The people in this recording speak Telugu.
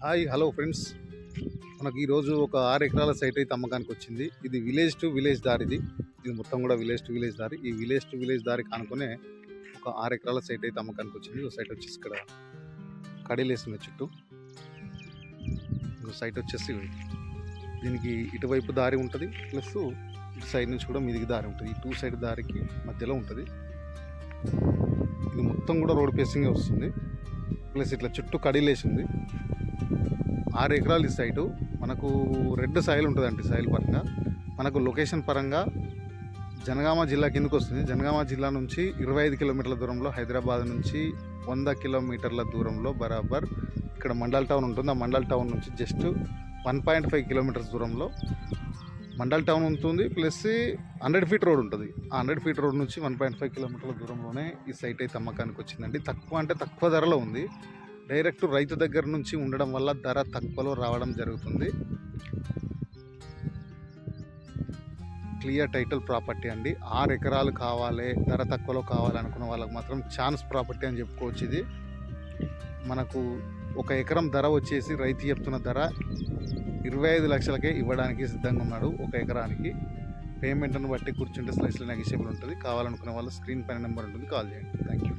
హాయ్ హలో ఫ్రెండ్స్, మనకి ఈరోజు ఒక 6 ఎకరాల సైట్ అయితే అమ్మకానికి వచ్చింది. ఇది విలేజ్ టు విలేజ్ దారిది. ఇది మొత్తం కూడా విలేజ్ టు విలేజ్ దారి. ఈ విలేజ్ టు విలేజ్ దారి కానుకునే ఒక 6 ఎకరాల సైట్ అయితే అమ్మకానికి వచ్చింది. ఈ సైట్ వచ్చేసి ఇక్కడ కడీలేస్తుంది చుట్టూ. సైట్ వచ్చేసి దీనికి ఇటువైపు దారి ఉంటుంది, ప్లస్ ఇటు సైడ్ నుంచి కూడా మీదికి దారి ఉంటుంది. ఈ 2 సైడ్ దారికి మధ్యలో ఉంటుంది. ఇది మొత్తం కూడా రోడ్ ఫేసింగే వస్తుంది, ప్లస్ ఇట్లా చుట్టూ కడీలేసి ఉంది. 6 ఎకరాలు ఈ సైటు. మనకు రెడ్ సాయిల్ ఉంటుందండి. సాయిల్ పరంగా మనకు లొకేషన్ పరంగా జనగామ జిల్లా కిందకు వస్తుంది. జనగామ జిల్లా నుంచి 25 కిలోమీటర్ల దూరంలో, హైదరాబాద్ నుంచి 100 కిలోమీటర్ల దూరంలో బరాబర్ ఇక్కడ మండల్ టౌన్ ఉంటుంది. ఆ మండల్ టౌన్ నుంచి జస్ట్ 1.5 కిలోమీటర్స్ దూరంలో మండల్ టౌన్ ఉంటుంది, ప్లస్ 100 ఫీట్ రోడ్ ఉంటుంది. ఆ 100 ఫీట్ రోడ్ నుంచి 1.5 కిలోమీటర్ల దూరంలోనే ఈ సైట్ అయితే అమ్మకానికి వచ్చిందండి. తక్కువ అంటే తక్కువ ధరలో ఉంది. డైరెక్ట్ రైతు దగ్గర నుంచి ఉండడం వల్ల ధర తక్కువలో రావడం జరుగుతుంది. క్లియర్ టైటిల్ ప్రాపర్టీ అండి. 6 ఎకరాలు కావాలి, ధర తక్కువలో కావాలనుకున్న వాళ్ళకి మాత్రం ఛాన్స్ ప్రాపర్టీ అని చెప్పుకోవచ్చు. ఇది మనకు 1 ఎకరం ధర వచ్చేసి రైతు చెప్తున్న ధర 25 లక్షలకే ఇవ్వడానికి సిద్ధంగా ఉన్నాడు. 1 ఎకరానికి పేమెంట్ను బట్టి కూర్చుంటే స్లైస్లో నెగిషియబుల్ ఉంటుంది. కావాలనుకునే వాళ్ళు స్క్రీన్ పైన నెంబర్ ఉంటుంది, కాల్ చేయండి. Thank you.